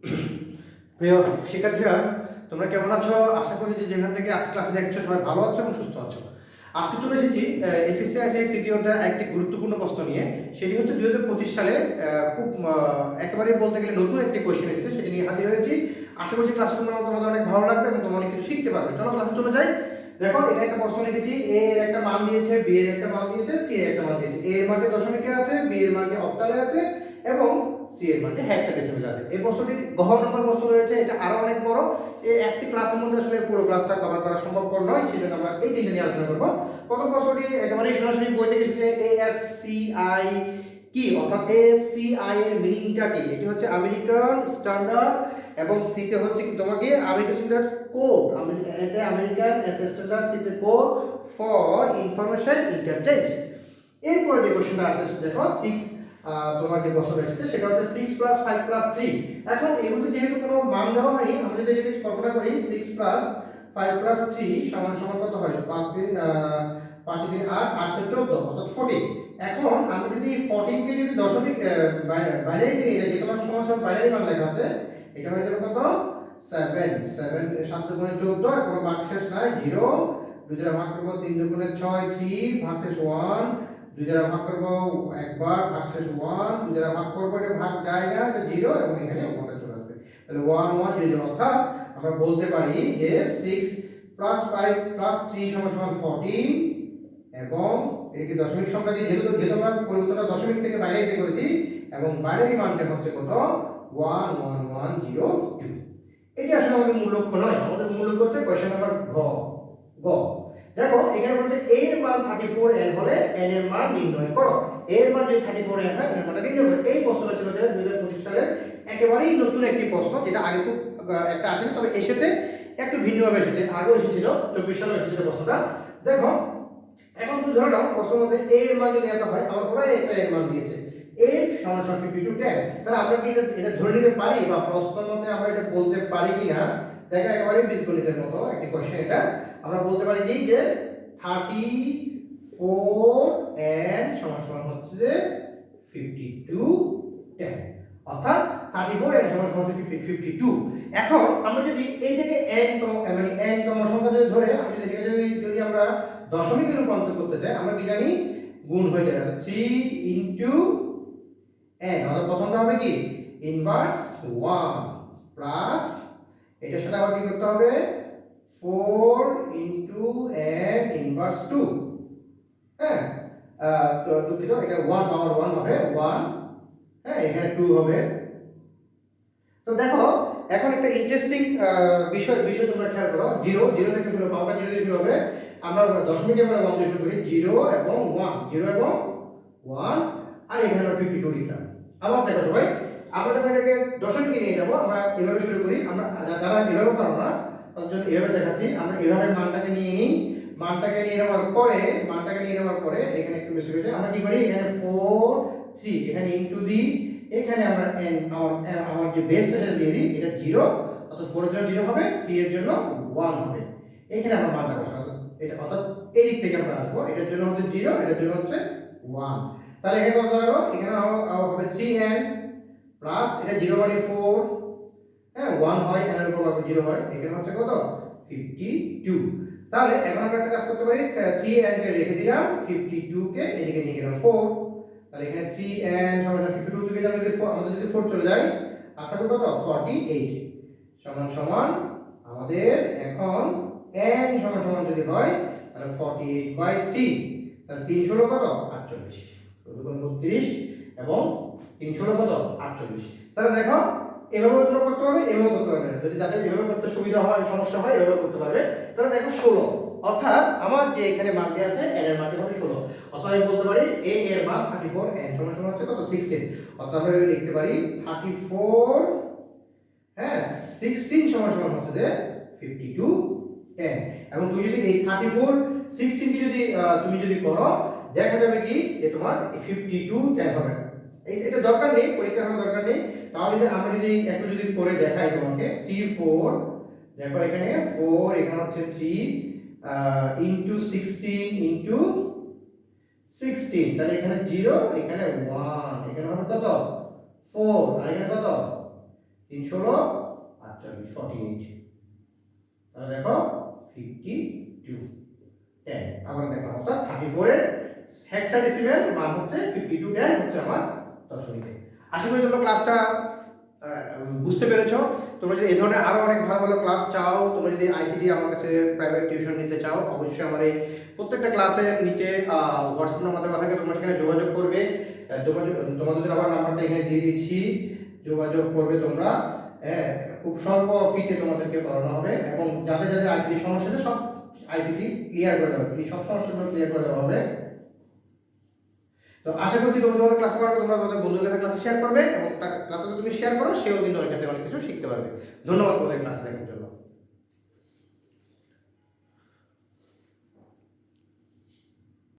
প্রিয় শিক্ষার্থীরা, তোমরা কেমন আছো? আশা করি যে যেখান থেকে আজকে ক্লাসে দেখছো সবাই ভালো আছো এবং সুস্থ আছো। আজকে চলে এসেছি এসএসসি আইসিটি তৃতীয় অধ্যায় একটি গুরুত্বপূর্ণ প্রশ্ন নিয়ে। সেটি হচ্ছে 2025 সালে খুব একেবারেই বলতে গেলে নতুন একটি কোয়েশ্চেন এসেছে, সেটি নিয়ে হাজির হয়েছি। আশা করছি ক্লাসে তোমাদের অনেক ভালো লাগবে এবং তোমরা অনেক কিছু শিখতে পারবে। চলো ক্লাসে চলে যাই। দেখো, এখানে একটা প্রশ্ন লিখেছি। এ এর একটা মান দিয়েছে, বি এর একটা মান দিয়েছে, সি এর একটা মান দিয়েছে। এ এর মানটি দশমিকে আছে, বি এর মানটি অক্টালে আছে এবং সি এর মানটি হেক্সাডেসিমালে আছে। এই প্রশ্নটি গহ নম্বর প্রশ্ন রয়েছে, এটা আরো অনেক বড়। এই একটি ক্লাসের মধ্যে আসলে পুরো ক্লাসটা কভার করা সম্ভবপর নয়, সেজন্য আমরা এই তিনটা নিয়ে আলোচনা করব। প্রথম প্রশ্নটি একেবারে সরাসরি বই থেকে এসেছে। ASCII কি, অর্থাৎ ASCII এর মিনিংটা কি? এটি হচ্ছে আমেরিকান স্ট্যান্ডার্ড এবং সি তে হচ্ছে কি তোমাকে American standard code, American standard C তে কোড ফর ইনফরমেশন ইন্টারচেঞ্জ। এরপরে যে কোশ্চেনটা আসছে দেখো 6, তোমার যে প্রশ্নটা এসেছে সেটা হচ্ছে 6 + 5 + 3। এখন এর মধ্যে যেহেতু কোনো মান দেওয়া হয়নি, আমরা যদি কল্পনা করি 6 + 5 + 3 সমান সমান কত হয়? 5 3 5 3 8 8 14, অর্থাৎ 14। এখন আমি যদি 14 কে যদি দশমিক বাইনারিতে নিয়ে যাই, যে তোমার সমান সমান বাইনারি মান লেখা আছে, এটা হয়ে যাবে কত? 7 7 7 দুগুণে 14, কোনো ভাগশেষ নাই, 0। 2 দ্বারা ভাগ করব 3 দুগুণে 6, 3 ভাগশেষ 1। 2 দ্বারা ভাগ করব একবার, ভাগশেষ 1। 2 দ্বারা ভাগ করব, এটা ভাগ যায় না, এটা 0 এবং এখানে 1টা চলে আসবে। তাহলে 1 1 0 অর্থাৎ আমরা বলতে পারি যে 6 + 5 + 3 = 14 এবং এটি দশমিক সংখ্যা দিয়ে যেহেতু আমরা পরিবর্তনটা দশমিক থেকে বাইনারিতে করেছি এবং বাইনারি মানটা হচ্ছে কত? 11102। এটি আসলে আমাদের মূল লক্ষ্য নয়, আমাদের মূল লক্ষ্য হচ্ছে কোশ্চেন নাম্বার গ। দেখো, এখানে বলছে a এর মান 34n হলে n এর মান নির্ণয় করো। a এর মান যদি 34n হয়, n এর মানটা নির্ণয় করো। এই প্রশ্নটা ছিল যে 2025 সালের একেবারেই নতুন একটি প্রশ্ন, যেটা আগে খুব একটা আসেনি, তবে এসেছে একটু ভিন্নভাবে এসেছে। আগেও এসেছিল, 24 সালে এসেছিল প্রশ্নটা। দেখো, এখন তুমি ধরে নাও প্রশ্নের মধ্যে a এর মান যদি এত হয়, আবার ওরা একটা এর মান দিয়েছে f = 5210, তাহলে আমরা কি এটা ধরে নিতে পারি বা প্রশ্নের মধ্যে আমরা এটা বলতে পারি কিনা? দেখো, একেবারে বীজগণিতের মতো একটি কোশ্চেন এটা। আমরা বলতে পারি কি যে 34n = হচ্ছে যে 5210, অর্থাৎ 34n = 52। এখন আমরা যদি এইটাকে n তম মানে n তম সংখ্যা যদি ধরে আমি যদি আমরা দশমিকে রূপান্তর করতে চাই, আমরা কি জানি? গুণ হয়ে যায় 3 n, অর্থাৎ প্রথমটা হবে কি ইনভার্স 1 প্লাস এটার সাথে আবার কি করতে হবে 4 n ইনভার্স 2। হ্যাঁ, তো দুঃখিত, এটা 1 পাওয়ার 1 হবে 1, হ্যাঁ এখানে 2 হবে। তো দেখো, এখন একটা ইন্টারেস্টিং বিষয় তোমরা খেয়াল করো। 0 থেকে শুরু, পাওয়ারটা 0 দিয়ে শুরু হবে। আমরা দশমিকের পরে 1 দিয়ে শুরু করি, 0 এবং 1, 0 এবং 1, আর এখানে আমরা 52 লিখলাম। আবার দেখো সবাই, আমরা যখন এটাকে দশমিকে নিয়ে যাব, আমরা এভাবে শুরু করি। আমরা যারা এভাবে পারো না তার জন্য এভাবে দেখাচ্ছি। আমরা এভাবে মানটাকে নিয়ে নিই, মানটাকে নিয়ে নেওয়ার পরে এখানে একটু বেশি হয়ে যায়। আমরা কি করি? এখানে 4 3 এখানে ইনটু দিই, এখানে আমরা n আমার যে বেসটা এটা দিয়ে দিই, এটা 0, অর্থাৎ 4 এর জন্য 0 হবে, 3 এর জন্য 1 হবে। এখানে আমরা মানটা বসাবো, এটা অর্থাৎ এই দিক থেকে আমরা আসবো, এটার জন্য হচ্ছে 0, এটার জন্য হচ্ছে 1। তাহলে এখানে কত দাঁড়ালো? এখানে হবে 3n প্লাস এটা 0 মানে 4, হ্যাঁ 1 হয়, n এর উপর 0 হয়, এখানে হচ্ছে কত? 52। তাহলে এখন আমরা একটা কাজ করতে পারি, 3n কে রেখে দিলাম, 52 কে এদিকে নিয়ে গেলাম 4। তাহলে এখানে 3n = 52 থেকে যদি আমাদের যদি 4 চলে যায়, আর থাকবে কত? 48 সমান আমাদের এখন n সমান যদি হয় তাহলে 48/3, তাহলে 3 ষোলো কত? 48, 32 এবং 3 ষোলো কত? 48। তাহলে দেখো, এভাবে তোমরা করতে পারবে, এভাবে করতে পারবে, যদি যাদের এভাবে করতে সুবিধা হয়, সমস্যা হয়, এভাবে করতে পারবে। তাহলে দেখো 16, অর্থাৎ আমার যে এখানে মানটি আছে n এর মানটি হবে 16, অর্থাৎ আমি বলতে পারি a এর মান 34, n সমান হচ্ছে কত? 16, অর্থাৎ আমরা লিখতে পারি 34, হ্যাঁ 16 সমান হচ্ছে যে 5210। এবং তুমি যদি এই 34 16 কে যদি তুমি যদি করো, দেখা যাবে কি যে তোমার 5210 হবে। এটা দরকার নেই, পরীক্ষা করার দরকার নেই। তাহলে আমরা যদি একটু যদি করে দেখাই তোমাকে, 3 4, দেখো এখানে 4, এখানে হচ্ছে 3 ইনটু 16 ইনটু 16, তাহলে এখানে 0, এখানে 1, এখানে হবে কত? 4, আর এখানে কত? 3 16 48 48, তাহলে দেখো 52 10 আবার দেখলাম, অর্থাৎ 34 এর হেক্সাডেসিমাল মান হচ্ছে 52 10 হচ্ছে আমার দশমিকে। আশা করি তোমরা ক্লাসটা বুঝতে পেরেছো। তোমরা যদি এই ধরনের আরো অনেক ভালো ভালো ক্লাস চাও, তোমরা যদি আইসিটি আমার কাছে প্রাইভেট টিউশন নিতে চাও, অবশ্যই আমার এই প্রত্যেকটা ক্লাসের নিচে হোয়াটসঅ্যাপ নাম্বার দেওয়া থাকে, তোমরা সেখানে যোগাযোগ করবে। তোমাদের আবার নাম্বারটা এখানে দিয়ে দিচ্ছি, যোগাযোগ করবে তোমরা। খুব স্বল্প ফিতে তোমাদেরকে পড়ানো হবে, এবং যাদের যাদের আইসিটি সমস্যা সব আইসিটি ক্লিয়ার করে দেওয়া হবে, সব সমস্যাগুলো ক্লিয়ার করে দেওয়া হবে। তো আশা করছি তোমাদের ক্লাস করার পর তোমরা তোমাদের বন্ধুদের কাছে ক্লাস শেয়ার করবে, এবং ক্লাসে তুমি শেয়ার করো, সেও কিন্তু ওই ক্ষেত্রে অনেক কিছু শিখতে পারবে। ধন্যবাদ তোমাদের ক্লাস দেখার জন্য।